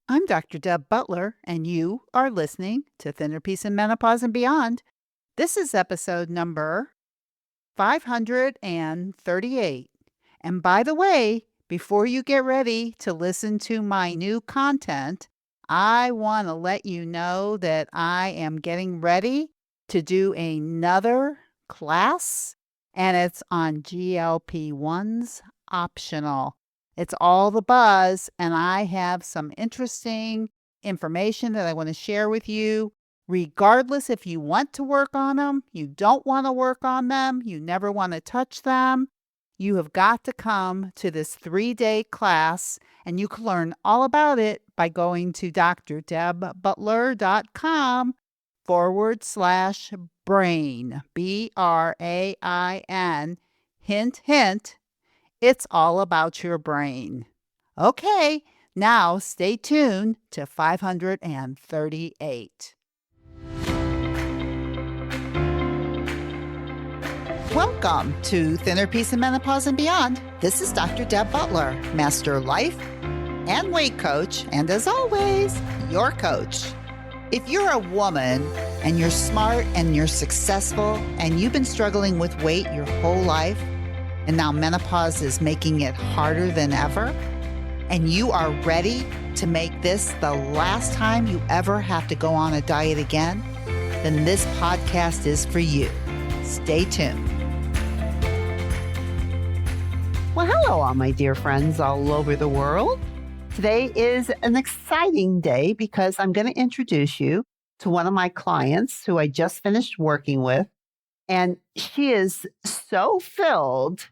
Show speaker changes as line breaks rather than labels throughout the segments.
I'm Dr. Deb Butler, and you are listening to Thinner Peace and Menopause and Beyond. This is episode number 538. And by the way, before you get ready to listen to my new content, I want to let you know that I am getting ready to do another class, and it's on GLP-1s optional. It's all the buzz, and I have some interesting information that I want to share with you. Regardless if you want to work on them, you don't want to work on them, you never want to touch them, you have got to come to this 3-day class, and you can learn all about it by going to drdebbutler.com/brain, BRAIN. Hint, hint, it's all about your brain. Okay, now stay tuned to 538. Welcome to Thinner Peace and Menopause and Beyond. This is Dr. Deb Butler, Master Life and Weight Coach, and as always, your coach. If you're a woman and you're smart and you're successful and you've been struggling with weight your whole life, and now menopause is making it harder than ever, and you are ready to make this the last time you ever have to go on a diet again, then this podcast is for you. Stay tuned. Well, hello, all my dear friends all over the world. Today is an exciting day because I'm going to introduce you to one of my clients who I just finished working with. And she is so filled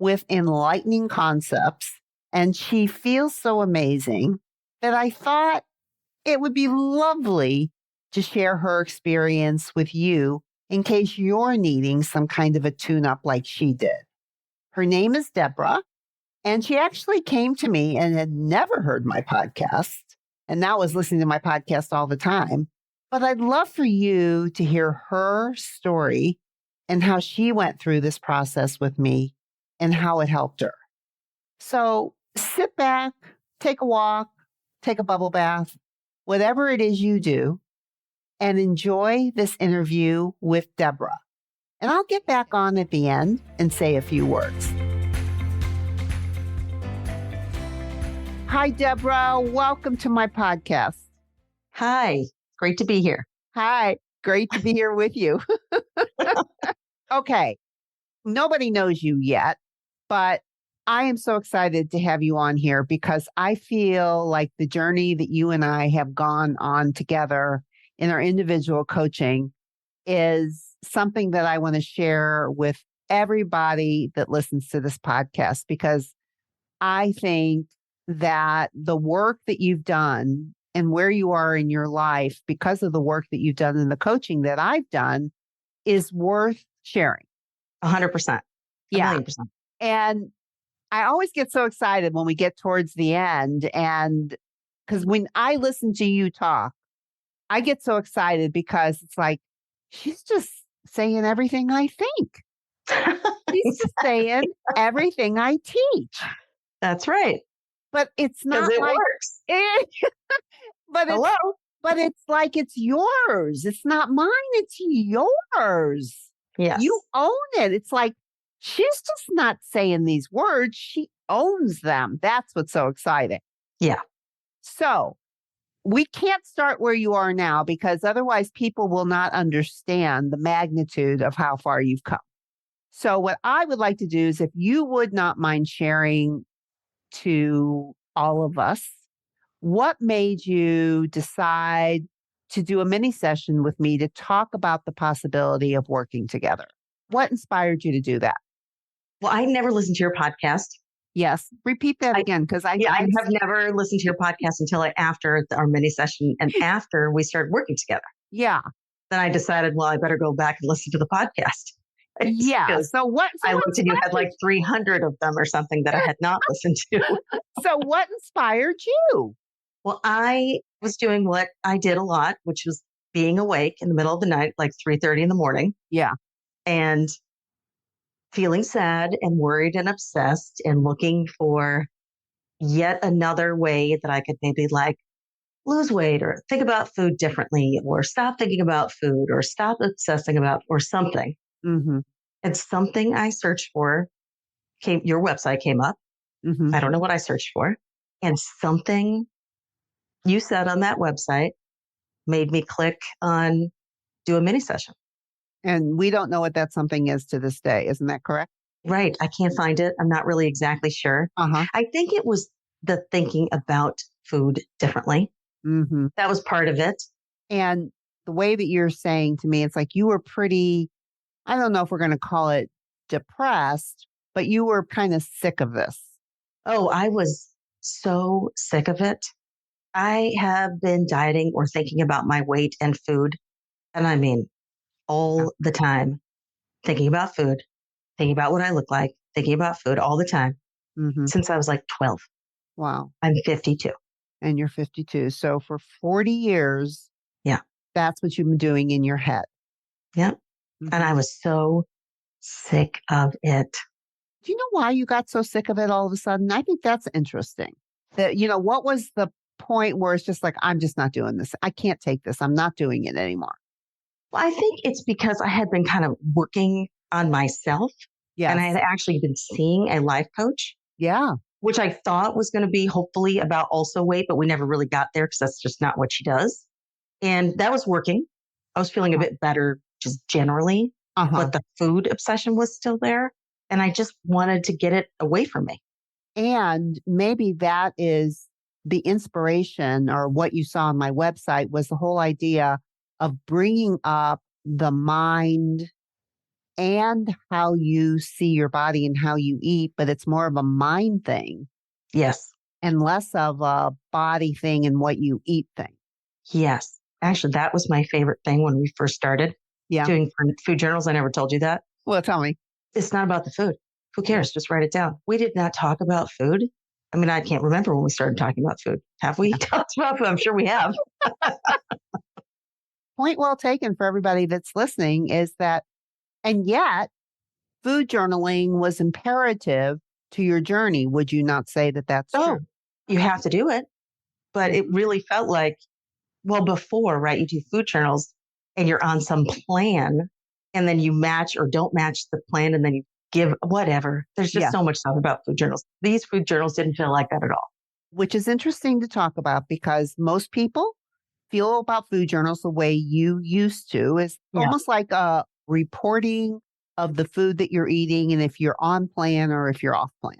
with enlightening concepts, and she feels so amazing that I thought it would be lovely to share her experience with you in case you're needing some kind of a tune-up like she did. Her name is Deborah, and she actually came to me and had never heard my podcast, and now was listening to my podcast all the time. But I'd love for you to hear her story and how she went through this process with me and how it helped her. So sit back, take a walk, take a bubble bath, whatever it is you do, and enjoy this interview with Deborah. And I'll get back on at the end and say a few words. Hi, Deborah. Welcome to my podcast.
Hi, great to be here.
Hi, great to be here with you. Okay, nobody knows you yet, but I am so excited to have you on here because I feel like the journey that you and I have gone on together in our individual coaching is something that I want to share with everybody that listens to this podcast, because I think that the work that you've done and where you are in your life because of the work that you've done in the coaching that I've done is worth sharing.
100%.
Yeah.
1,000,000%.
And I always get so excited when we get towards the end. And because when I listen to you talk, I get so excited because it's like, she's just saying everything I think. She's just saying everything I teach.
That's right.
But it's not
Because it
like
works.
Hello? But it's like it's yours. It's not mine. It's yours.
Yes.
You own it. It's like she's just not saying these words. She owns them. That's what's so exciting.
Yeah.
So we can't start where you are now because otherwise people will not understand the magnitude of how far you've come. So what I would like to do is, if you would not mind sharing to all of us, what made you decide to do a mini session with me to talk about the possibility of working together? What inspired you to do that?
Well, I never listened to your podcast.
Yes. Repeat that again, because I
have never listened to your podcast until after our mini session and after we started working together.
Yeah.
Then I decided, well, I better go back and listen to the podcast.
Yeah. So
I looked and you had like 300 of them or something that I had not listened to.
So what inspired you?
Well, I was doing what I did a lot, which was being awake in the middle of the night, like 3:30 in the morning.
Yeah.
And feeling sad and worried and obsessed and looking for yet another way that I could maybe like lose weight or think about food differently or stop thinking about food or stop obsessing about or something.
Mm-hmm.
And something I searched for your website came up.
Mm-hmm.
I don't know what I searched for. And something you said on that website made me click on do a mini session.
And we don't know what that something is to this day. Isn't that correct?
Right. I can't find it. I'm not really exactly sure.
Uh-huh.
I think it was the thinking about food differently.
Mm-hmm.
That was part of it.
And the way that you're saying to me, it's like you were pretty, I don't know if we're going to call it depressed, but you were kind of sick of this.
Oh, I was so sick of it. I have been dieting or thinking about my weight and food. And I mean, all the time, thinking about food, thinking about what I look like, thinking about food all the time
Mm-hmm.
since I was like 12.
Wow.
I'm 52.
And you're 52. So for 40 years,
Yeah.
that's what you've been doing in your head.
Yeah.
Mm-hmm.
And I was so sick of it.
Do you know why you got so sick of it all of a sudden? I think that's interesting. That, what was the point where it's just like, I'm just not doing this. I can't take this. I'm not doing it anymore.
Well, I think it's because I had been kind of working on myself and I
Yes.
had actually been seeing a life coach,
Yeah.
which I thought was going to be hopefully about also weight, but we never really got there because that's just not what she does. And that was working. I was feeling a bit better just generally,
Uh-huh.
but the food obsession was still there. And I just wanted to get it away from me.
And maybe that is the inspiration or what you saw on my website was the whole idea of bringing up the mind and how you see your body and how you eat, but it's more of a mind thing
Yes.
and less of a body thing and what you eat thing.
Yes. Actually, that was my favorite thing when we first started
Yeah.
doing food journals. I never told you that.
Well, tell me.
It's not about the food. Who cares? Just write it down. We did not talk about food. I mean, I can't remember when we started talking about food. Have we talked about food? I'm sure we have.
Point well taken for everybody that's listening is that, and yet food journaling was imperative to your journey. Would you not say that that's
Oh,
true?
you have to do it. But it really felt like, well, before, right? You do food journals and you're on some plan and then you match or don't match the plan and then you give whatever. There's just
Yeah.
so much stuff about food journals. These food journals didn't feel like that at all.
Which is interesting to talk about because most people feel about food journals the way you used to. It's
Yeah.
almost like a reporting of the food that you're eating and if you're on plan or if you're off plan.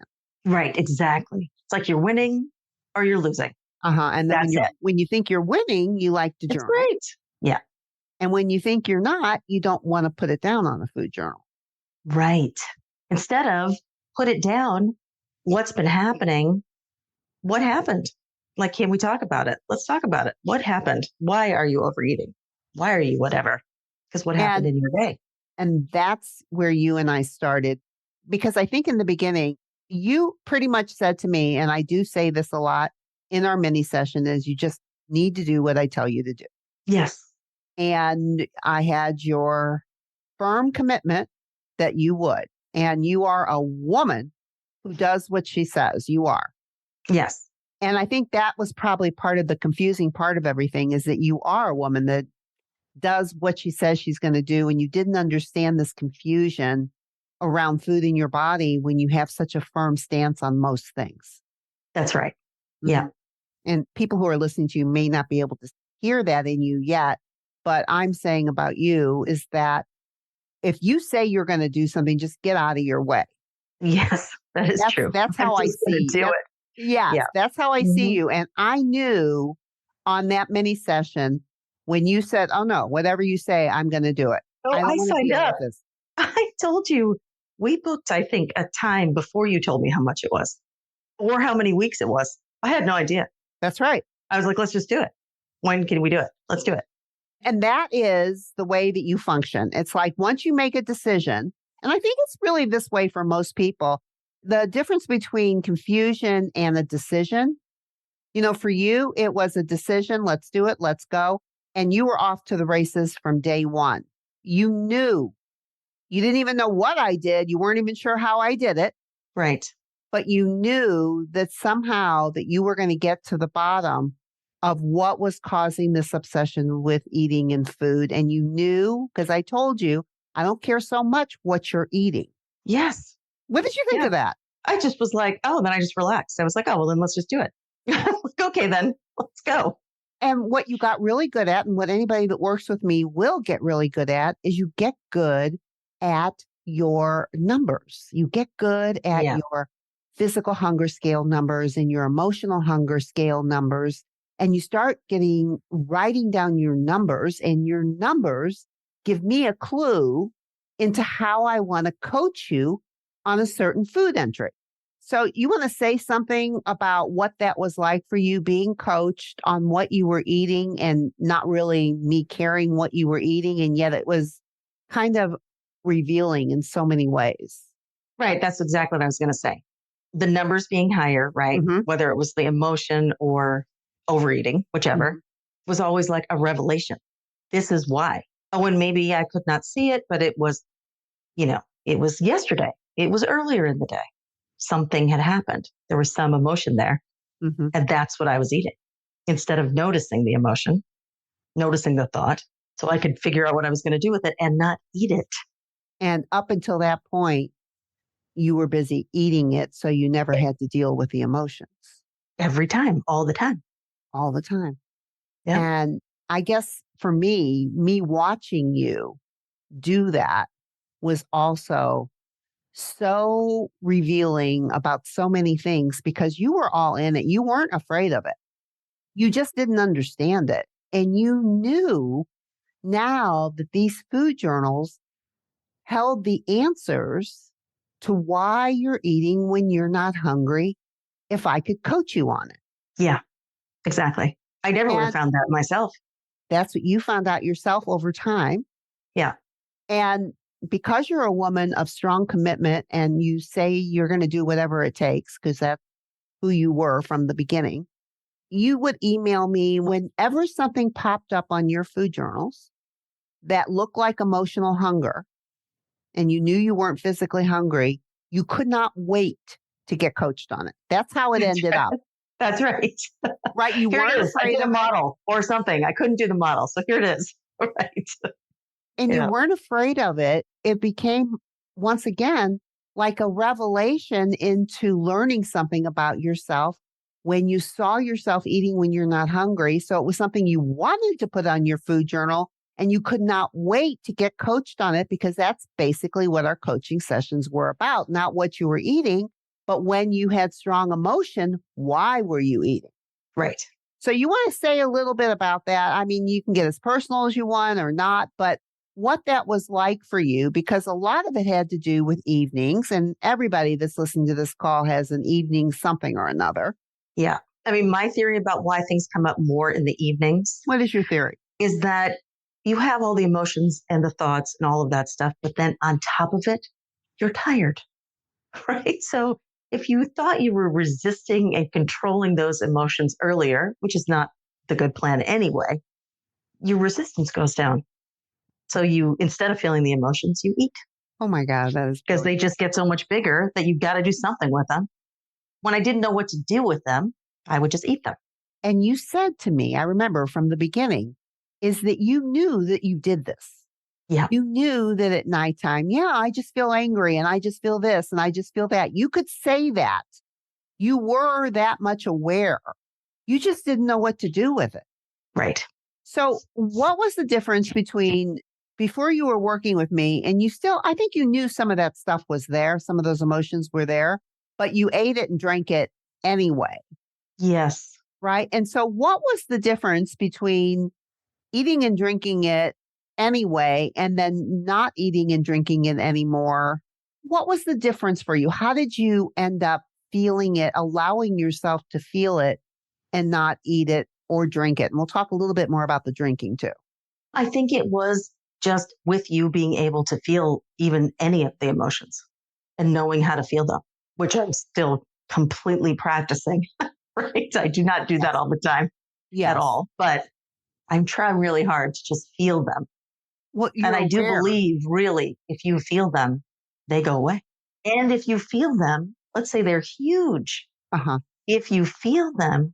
Right. Exactly. It's like you're winning or you're losing.
Uh-huh. And then
That's it.
when you think you're winning, you like to
It's
journal.
great. Yeah.
And when you think you're not, you don't want to put it down on a food journal.
Right. Instead of put it down, what's been happening? What happened? Like, can we talk about it? Let's talk about it. What happened? Why are you overeating? Why are you whatever? Because what happened in your day?
And that's where you and I started. Because I think in the beginning, you pretty much said to me, and I do say this a lot in our mini session, is you just need to do what I tell you to do.
Yes.
And I had your firm commitment that you would. And you are a woman who does what she says. You are.
Yes.
And I think that was probably part of the confusing part of everything is that you are a woman that does what she says she's going to do. And you didn't understand this confusion around food in your body when you have such a firm stance on most things.
That's right. Yeah.
Mhm. And people who are listening to you may not be able to hear that in you yet. But I'm saying about you is that if you say you're going to do something, just get out of your way.
Yes, that is true.
That's how I
I'm just gonna
see
do
you.
it.
Yes,
Yeah.
that's how I see
Mhm.
you. And I knew on that mini session when you said, oh no, whatever you say, I'm going to do it.
Oh,
I don't
I
want to
signed
deal
up.
with this.
I told you we booked, I think, a time before you told me how much it was or how many weeks it was. I had no idea.
That's right.
I was like, let's just do it. When can we do it? Let's do it.
And that is the way that you function. It's like once you make a decision, and I think it's really this way for most people, the difference between confusion and a decision, for you, it was a decision. Let's do it. Let's go. And you were off to the races from day one. You knew. You didn't even know what I did. You weren't even sure how I did it,
Right.
but you knew that somehow that you were going to get to the bottom of what was causing this obsession with eating and food. And you knew, because I told you, I don't care so much what you're eating.
Yes.
What did you think
Yeah.
of that?
I just was like, oh, then I just relaxed. I was like, oh, well, then let's just do it. Like, okay, then let's go.
And what you got really good at, and what anybody that works with me will get really good at, is you get good at your numbers. You get good at
Yeah.
your physical hunger scale numbers and your emotional hunger scale numbers. And you start writing down your numbers, and your numbers give me a clue into how I want to coach you on a certain food entry. So you want to say something about what that was like for you being coached on what you were eating and not really me caring what you were eating. And yet it was kind of revealing in so many ways.
Right. That's exactly what I was going to say. The numbers being higher, right?
Mhm.
Whether it was the emotion or overeating, whichever,
Mhm.
was always like a revelation. This is why. Oh, and maybe I could not see it, but it was, it was yesterday. It was earlier in the day. Something had happened. There was some emotion there.
Mhm.
And that's what I was eating instead of noticing the emotion, noticing the thought. So I could figure out what I was going to do with it and not eat it
And up until that point, you were busy eating it. So you never had to deal with the emotions
every time, all the time.
all the time.
Yeah.
And I guess for me watching you do that was also so revealing about so many things because you were all in it. You weren't afraid of it. You just didn't understand it. And you knew now that these food journals held the answers to why you're eating when you're not hungry, if I could coach you on it.
Yeah, exactly. I never would have
And
found that myself.
that's what you found out yourself over time.
Yeah.
And because you're a woman of strong commitment and you say you're going to do whatever it takes, because that's who you were from the beginning, you would email me whenever something popped up on your food journals that looked like emotional hunger and you knew you weren't physically hungry, you could not wait to get coached on it. That's how it ended up,
That's right.
right? You
Here it
weren't
is. I
afraid
did a
of it.
model or something. I couldn't do the model. So here it is. Right.
And you
Yeah.
weren't afraid of it. It became, once again, like a revelation into learning something about yourself when you saw yourself eating when you're not hungry. So it was something you wanted to put on your food journal and you could not wait to get coached on it because that's basically what our coaching sessions were about. Not what you were eating, but when you had strong emotion, why were you eating?
Right.
So you want to say a little bit about that? I mean, you can get as personal as you want or not, but what that was like for you, because a lot of it had to do with evenings, and everybody that's listening to this call has an evening something or another.
Yeah. I mean, my theory about why things come up more in the evenings
What is your theory?
is that you have all the emotions and the thoughts and all of that stuff, but then on top of it, you're tired, right? So if you thought you were resisting and controlling those emotions earlier, which is not the good plan anyway, your resistance goes down. So you, instead of feeling the emotions, you eat
Oh my God, that is
because they
brilliant.
just get so much bigger that you've got to do something with them. When I didn't know what to do with them, I would just eat them.
And you said to me, I remember from the beginning, is that you knew that you did this.
Yeah.
You knew that at nighttime, yeah, I just feel angry and I just feel this and I just feel that. You could say that. You were that much aware. You just didn't know what to do with it.
Right.
So, what was the difference between before you were working with me and you still, I think you knew some of that stuff was there, some of those emotions were there, but you ate it and drank it anyway,
Yes.
right? And so, what was the difference between eating and drinking it anyway and then not eating and drinking it anymore? What was the difference for you? How did you end up feeling it, allowing yourself to feel it and not eat it or drink it? And we'll talk a little bit more about the drinking too.
I think it was just with you being able to feel even any of the emotions and knowing how to feel them, which I'm still completely practicing, right? I do not do that
Yes.
all the time at
Yes.
all, but I'm trying really hard to just feel them.
Well,
And
you're
I do
aware.
believe, really, if you feel them, they go away. And if you feel them, let's say they're huge,
Uh huh.
if you feel them,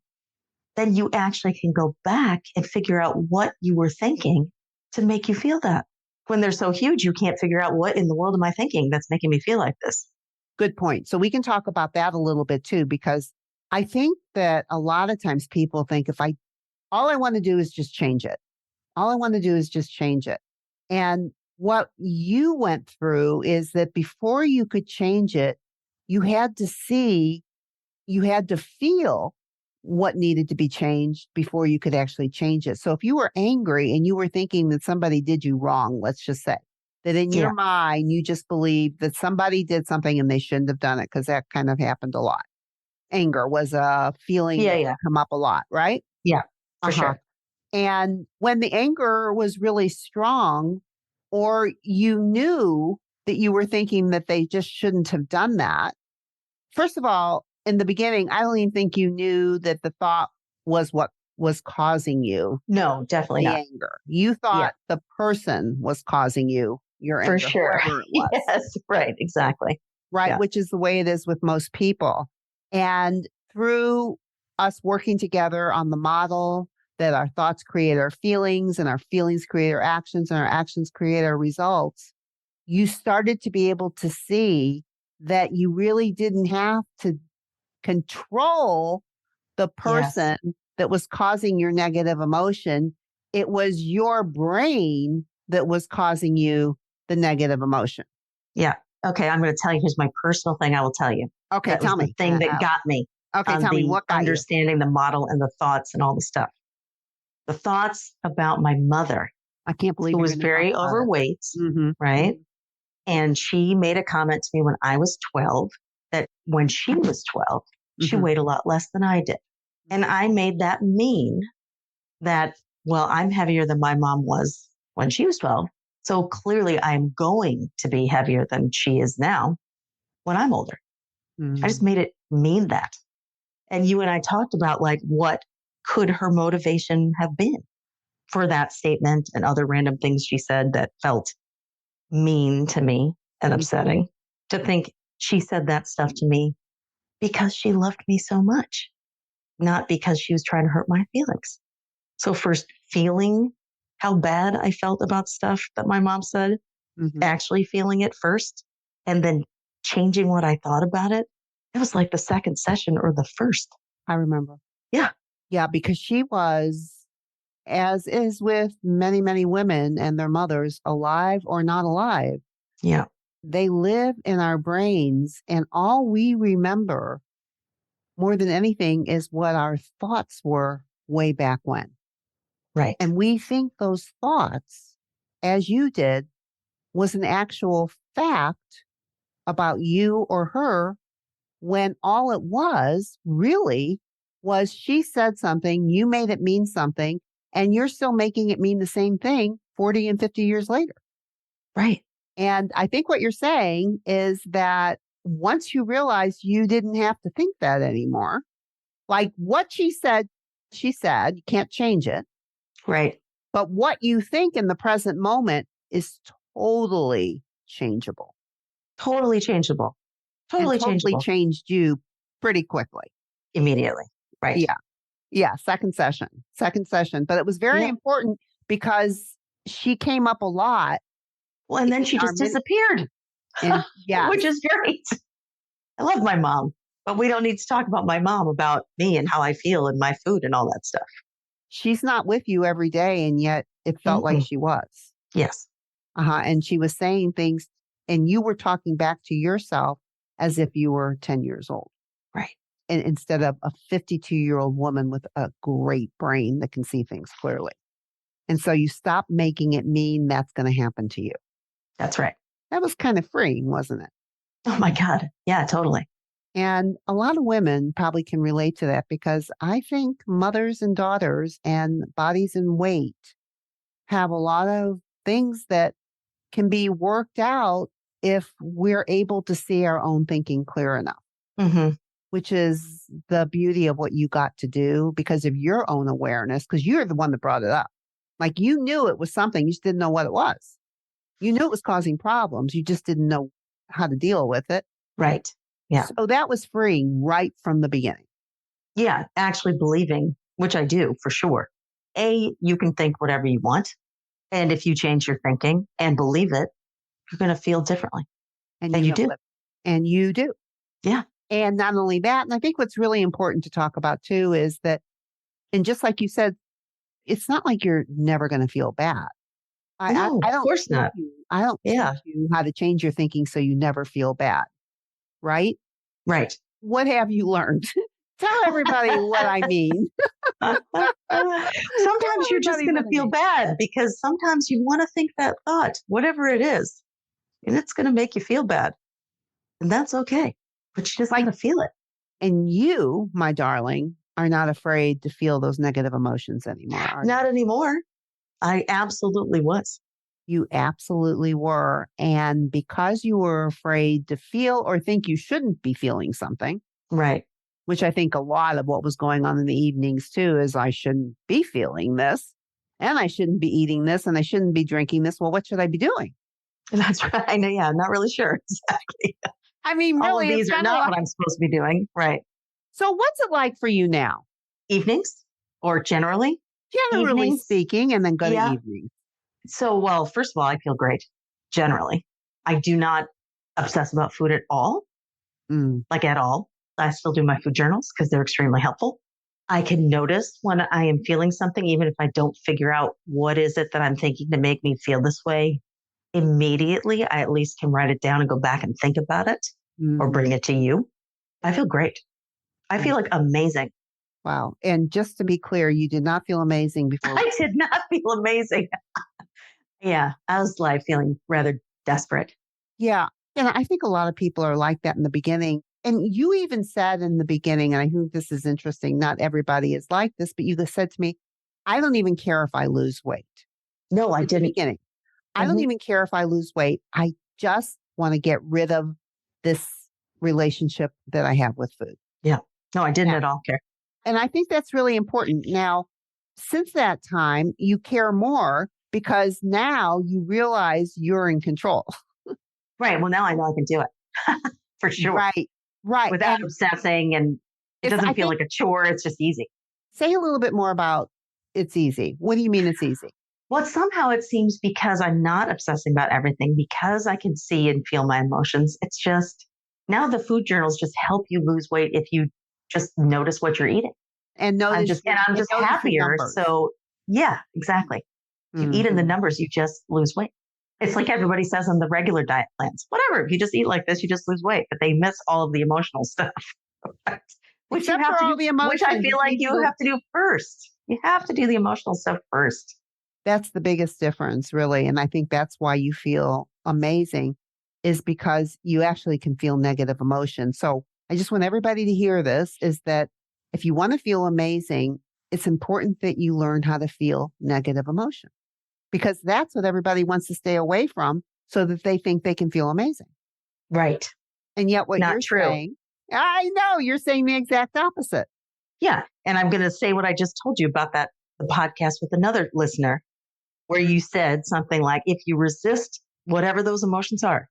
then you actually can go back and figure out what you were thinking to make you feel that. When they're so huge, you can't figure out what in the world am I thinking that's making me feel like this.
Good point. So we can talk about that a little bit too, because I think that a lot of times people think all I want to do is just change it. All I want to do is just change it. And what you went through is that before you could change it, you had to feel what needed to be changed before you could actually change it. So if you were angry and you were thinking that somebody did you wrong, let's just say that in your
Yeah.
mind, you just believed that somebody did something and they shouldn't have done it, because that kind of happened a lot. Anger was a feeling that
Yeah.
would come up a lot, right?
Yeah, for
Uh-huh.
sure.
And when the anger was really strong, or you knew that you were thinking that they just shouldn't have done that, first of all, in the beginning, I don't even think you knew that the thought was what was causing you
No, definitely
the
not.
anger. You
Yeah,
thought the person was causing you your
for
anger,
sure.
whoever it was,
Yes, right. Exactly.
right?
Yeah.
Which is the way it is with most people. And through us working together on the model that our thoughts create our feelings and our feelings create our actions and our actions create our results, you started to be able to see that you really didn't have to control the
Yes.
person that was causing your negative emotion. It was your brain that was causing you the negative emotion.
Yeah. Okay. I'm going to tell you. Here's my personal thing I will tell you.
Okay,
That was
tell
the
me.
thing that got me
Okay,
on
tell me
the
what got you.
understanding the model and the thoughts and all the stuff. The thoughts about my mother,
I can't believe
who
you're
was
going to talk
very
about it.
overweight,
Mm-hmm.
right? And she made a comment to me when I was 12 that when she was 12, she
Mm-hmm.
weighed a lot less than I did. And I made that mean that, well, I'm heavier than my mom was when she was 12. So clearly I'm going to be heavier than she is now when I'm older. I just
Mm-hmm.
made it mean that. And you and I talked about like what could her motivation have been for that statement and other random things she said that felt mean to me and upsetting. To think she said that stuff to me because she loved me so much, not because she was trying to hurt my feelings. So, first, feeling how bad I felt about stuff that my mom said,
Mm-hmm.
actually feeling it first, and then changing what I thought about it. It was like the second session or the first.
I remember.
Yeah.
Yeah, because she was, as is with many, many women and their mothers, alive or not alive.
Yeah.
They live in our brains, and all we remember more than anything is what our thoughts were way back when.
Right.
And we think those thoughts, as you did, was an actual fact about you or her, when all it was really was she said something, you made it mean something, and you're still making it mean the same thing 40 and 50 years later.
Right.
And I think what you're saying is that once you realize you didn't have to think that anymore, like what she said, you can't change it.
Right.
But what you think in the present moment is totally changeable
Totally changeable.
and
Totally
totally
changeable
changed you pretty quickly.
immediately. Right.
Yeah. Yeah. Second session. But it was very
Yep.
important because she came up a lot
Well, and then
in
she
our
just disappeared,
and
which
yes,
is great. I love my mom, but we don't need to talk about my mom, about me and how I feel and my food and all that stuff.
she's not with you every day. And yet it felt like
Mm-mm.
she was.
Yes.
And she was saying things, and you were talking back to yourself as if you were 10 years old.
Right.
And instead of a 52-year-old woman with a great brain that can see things clearly. And so you stop making it mean that's going to happen to you.
That's right.
That was kind of freeing, wasn't it?
Oh my God. Yeah, totally.
And a lot of women probably can relate to that, because I think mothers and daughters and bodies and weight have a lot of things that can be worked out if we're able to see our own thinking clear enough,
Mm-hmm.
which is the beauty of what you got to do because of your own awareness, because you're the one that brought it up. Like you knew it was something, you just didn't know what it was. You knew it was causing problems, you just didn't know how to deal with it.
Right. Yeah.
So that was freeing right from the beginning.
Yeah. Actually believing which I do for sure. You can think whatever you want. And if you change your thinking and believe it, you're going to feel differently.
And
And
you
you
don't
do.
live. And you do.
Yeah.
And not only that, and I think what's really important to talk about too is that, and just like you said, it's not like you're never going to feel bad.
No,
I
of
don't
course
teach
not.
you. I don't teach
Yeah.
you how to change your thinking so you never feel bad, right?
Right.
What have you learned? Tell everybody what I mean. Tell
Sometimes you're just
everybody
going
what
to
I
feel
mean.
bad because sometimes you want to think that thought, whatever it is, and it's going to make you feel bad. And that's okay. But you just got
Like,
to feel it.
and you, my darling, are not afraid to feel those negative emotions anymore, are you?
Not anymore. I absolutely was.
You absolutely were. And because you were afraid to feel or think you shouldn't be feeling something,
Right.
which I think a lot of what was going on in the evenings too is I shouldn't be feeling this and I shouldn't be eating this and I shouldn't be drinking this. Well, what should I be doing?
That's right. I know. Yeah. I'm not really sure exactly.
I mean,
All of
really, it's
these are
kind of
not
like,
what I'm supposed to be doing. Right.
so what's it like for you now?
Evenings or generally
Generally
evenings.
speaking, and then go to
Yeah.
evenings.
So, well, first of all, I feel great generally. I do not obsess about food at all,
Mm,
like at all. I still do my food journals because they're extremely helpful. I can notice when I am feeling something, even if I don't figure out what is it that I'm thinking to make me feel this way immediately. I at least can write it down and go back and think about it or
mhm.
bring it to you. I feel great. I feel like amazing.
Wow. And just to be clear, you did not feel amazing before.
I did not feel amazing. Yeah, I was like feeling rather desperate.
Yeah. And I think a lot of people are like that in the beginning. And you even said in the beginning, and I think this is interesting, not everybody is like this, but you just said to me, I don't even care if I lose weight.
No, I
In the
didn't.
beginning, I don't
Mhm.
even care if I lose weight. I just want to get rid of this relationship that I have with food.
Yeah. No, I didn't
Now,
at all care.
and I think that's really important. Now, since that time, you care more because now you realize you're in control.
Right. Well, now I know I can do it for sure
Right. Right.
without
And
obsessing. And it
I
doesn't feel
think,
like a chore. It's just easy.
say a little bit more about it's easy. What do you mean it's easy?
Well, somehow it seems because I'm not obsessing about everything, because I can see and feel my emotions. It's just now the food journals just help you lose weight if you just notice what you're eating.
And notice
I'm
and
just
notice your
happier.
numbers.
So yeah, exactly. If you eat in the
Mhm.
numbers, you just lose weight. It's like everybody says on the regular diet plans, whatever, if you just eat like this, you just lose weight, but they miss all of the emotional stuff, which you
Except
have
for
to
all
do,
the
which I
emotions,
feel
it's
like
easy
you
to
have to do first. You have to do the emotional stuff first.
that's the biggest difference, really. And I think that's why you feel amazing is because you actually can feel negative emotion. So I just want everybody to hear this is that if you want to feel amazing, it's important that you learn how to feel negative emotion because that's what everybody wants to stay away from so that they think they can feel amazing.
Right.
And yet what
Not
you're
true.
saying, I know you're saying the exact opposite.
Yeah. And I'm going to say what I just told you about the podcast with another listener, where you said something like, if you resist whatever those emotions are,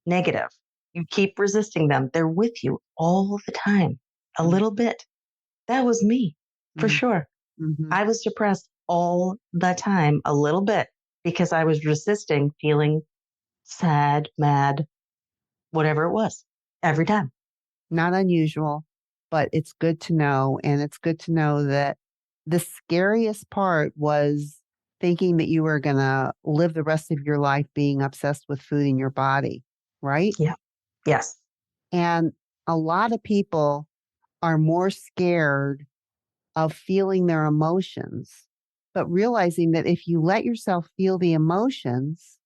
negative, you keep resisting them, they're with you all the time, a little bit. That was me for
Mm-hmm.
sure.
Mm-hmm.
I was depressed all the time, a little bit, because I was resisting feeling sad, mad, whatever it was, every time.
Not unusual, but it's good to know. And it's good to know that the scariest part was thinking that you were going to live the rest of your life being obsessed with food in your body, right?
Yeah. Yes.
And a lot of people are more scared of feeling their emotions, but realizing that if you let yourself feel the emotions,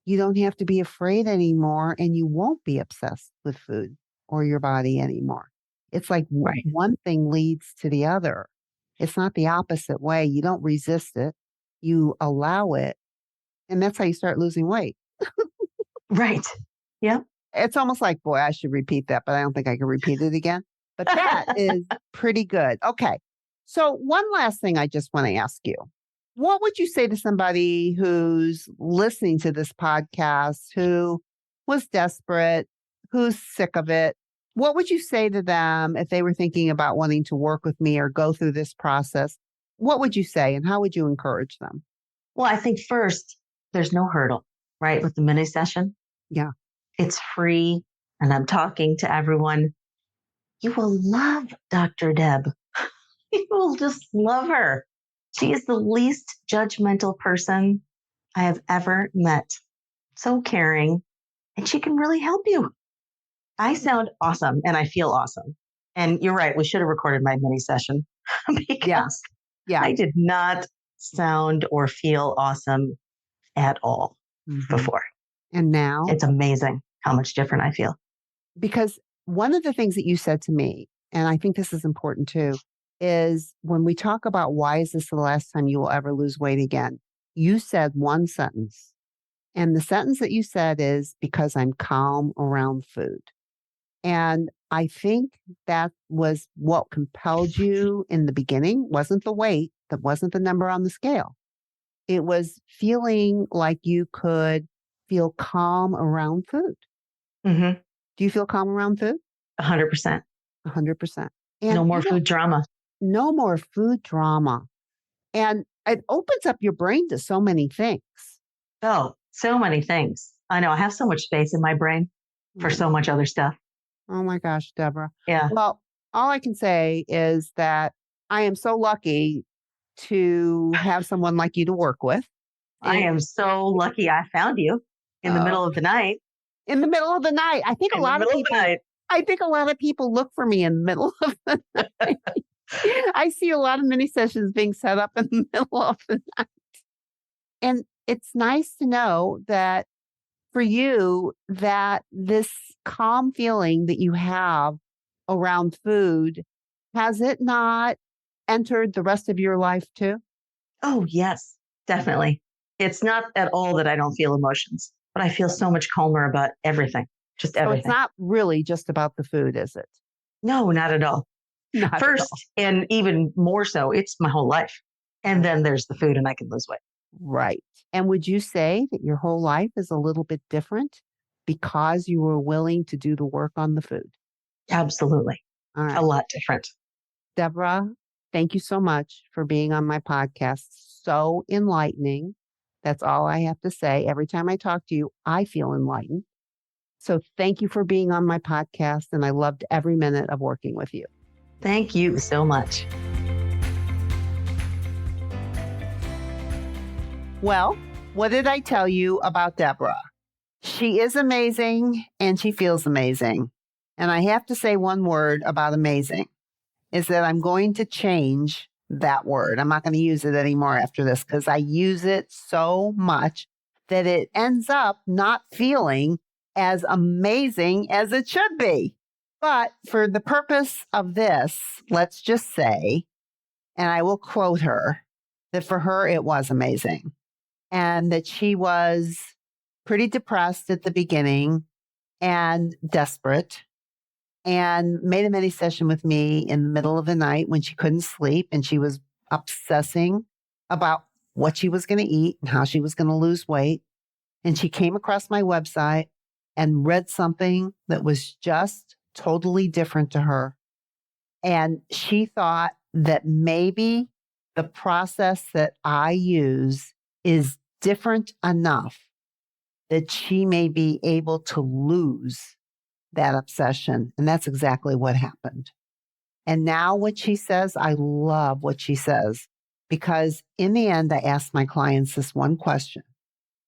you don't have to be afraid anymore and you won't be obsessed with food or your body anymore. It's like
Right.
one thing leads to the other. It's not the opposite way. You don't resist it, you allow it. And that's how you start losing weight.
Right. Yeah.
It's almost like, boy, I should repeat that, but I don't think I can repeat it again. But that is pretty good. Okay. So, one last thing I just want to ask you. What would you say to somebody who's listening to this podcast who was desperate, who's sick of it, What would you say to them if they were thinking about wanting to work with me or go through this process? What would you say and how would you encourage them?
Well, I think first, there's no hurdle, right? With the mini session,
Yeah.
it's free and I'm talking to everyone. You will love Dr. Deb. You will just love her. She is the least judgmental person I have ever met. So caring, and she can really help you. I sound awesome and I feel awesome. And you're right, we should have recorded my mini session
Yeah.
because
Yeah.
I did not sound or feel awesome at all before.
And now,
It's amazing how much different I feel.
because one of the things that you said to me, and I think this is important too, is when we talk about why is this the last time you will ever lose weight again, you said one sentence. And the sentence that you said is because I'm calm around food. And I think that was what compelled you in the beginning, wasn't the weight, that wasn't the number on the scale. It was feeling like you could feel calm around food.
Mm-hmm.
Do you feel calm around food?
100%.
100%.
No
And
more food drama.
no more food drama. And it opens up your brain to so many things.
Oh, so many things. I know I have so much space in my brain for so much other stuff.
Oh my gosh, Deborah.
Yeah.
Well, all I can say is that I am so lucky to have someone like you to work with.
I
And
am so lucky I found you in the middle of the night.
in the middle of the night,
In the middle of the night.
I think a lot of people look for me in the middle of the night. I see a lot of mini sessions being set up in the middle of the night. And it's nice to know that for you, that this calm feeling that you have around food, has it not entered the rest of your life too?
Oh, yes, definitely. It's not at all that I don't feel emotions, but I feel so much calmer about everything, just
So it's
everything.
not really just about the food, is it?
No, not at all.
Not at
First,
all.
and even more so, it's my whole life. And then there's the food, and I can lose weight.
Right. And would you say that your whole life is a little bit different because you were willing to do the work on the food?
Absolutely.
All
A
right.
lot different.
Deborah, thank you so much for being on my podcast. So enlightening. That's all I have to say. Every time I talk to you, I feel enlightened. So thank you for being on my podcast. And I loved every minute of working with you.
Thank you so much.
Well, what did I tell you about Deborah? She is amazing and she feels amazing. And I have to say one word about amazing is that I'm going to change that word. I'm not going to use it anymore after this because I use it so much that it ends up not feeling as amazing as it should be. But for the purpose of this, let's just say, and I will quote her, that for her it was amazing and that she was pretty depressed at the beginning and desperate and made a mini session with me in the middle of the night when she couldn't sleep and she was obsessing about what she was going to eat and how she was going to lose weight. And she came across my website and read something that was just totally different to her. And she thought that maybe the process that I use is different enough that she may be able to lose that obsession. And that's exactly what happened. And now what she says, I love what she says, because in the end, I ask my clients this one question.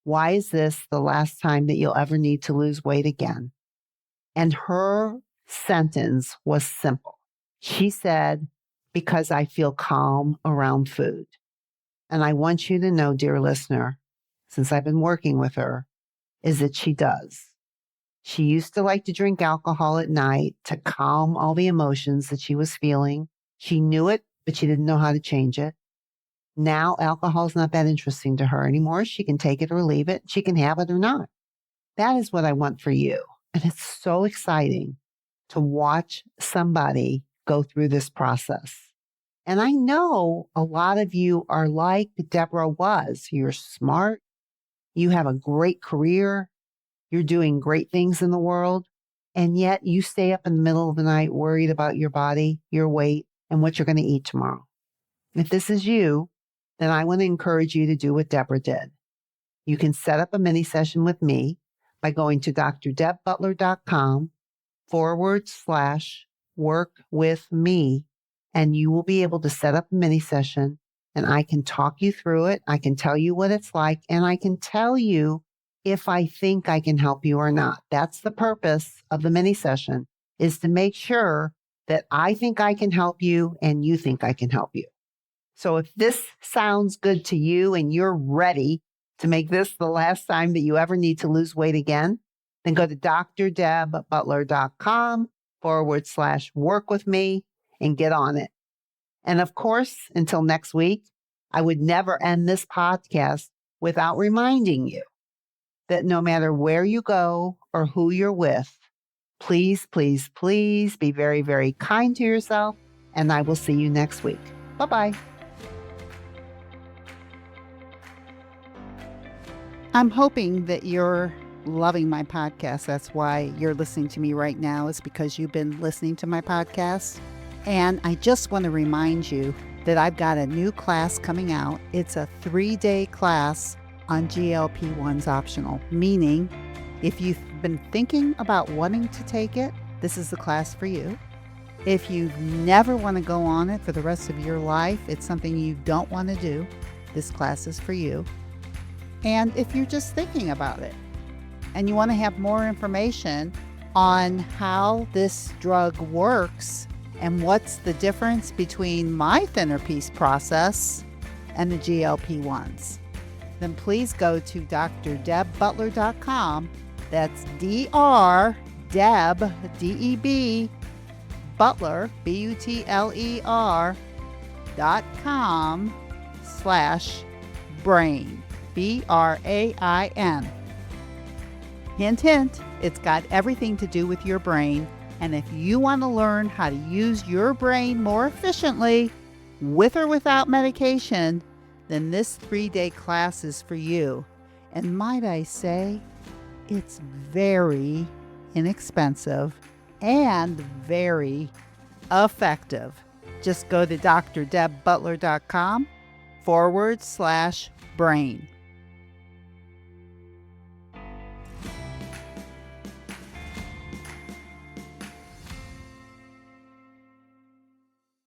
Why is this the last time that you'll ever need to lose weight again? And her sentence was simple. She said, because I feel calm around food. And I want you to know, dear listener, since I've been working with her, is that she does. She used to like to drink alcohol at night to calm all the emotions that she was feeling. She knew it, but she didn't know how to change it. Now alcohol's not that interesting to her anymore. She can take it or leave it. She can have it or not. That is what I want for you. And it's so exciting to watch somebody go through this process. And I know a lot of you are like Deborah was. You're smart. You have a great career. You're doing great things in the world. and yet you stay up in the middle of the night worried about your body, your weight, and what you're going to eat tomorrow. If this is you, then I want to encourage you to do what Deborah did. You can set up a mini session with me by going to drdebbutler.com/work with me, and you will be able to set up a mini session, and I can talk you through it. I can tell you what it's like, and I can tell you if I think I can help you or not. That's the purpose of the mini session, is to make sure that I think I can help you and you think I can help you. So if this sounds good to you and you're ready to make this the last time that you ever need to lose weight again, then go to drdebbutler.com/work with me and get on it. And of course, until next week, I would never end this podcast without reminding you that no matter where you go or who you're with, please, please, please be very, very kind to yourself, and I will see you next week. Bye-bye.
I'm hoping that you're loving my podcast. That's why you're listening to me right now, is because you've been listening to my podcast. And I just want to remind you that I've got a new class coming out. It's a 3-day class on GLP-1s optional, meaning if you've been thinking about wanting to take it, this is the class for you. If you never want to go on it for the rest of your life, it's something you don't want to do, this class is for you. And if you're just thinking about it and you want to have more information on how this drug works and what's the difference between my thinner peace process and the GLP-1s, then please go to drdebbutler.com. That's Deb, D-E-B, Butler, BUTLER.com/brain. BRAIN. Hint, hint, it's got everything to do with your brain. And if you want to learn how to use your brain more efficiently, with or without medication, then this 3-day class is for you. And might I say, it's very inexpensive and very effective. Just go to drdebbutler.com/brain.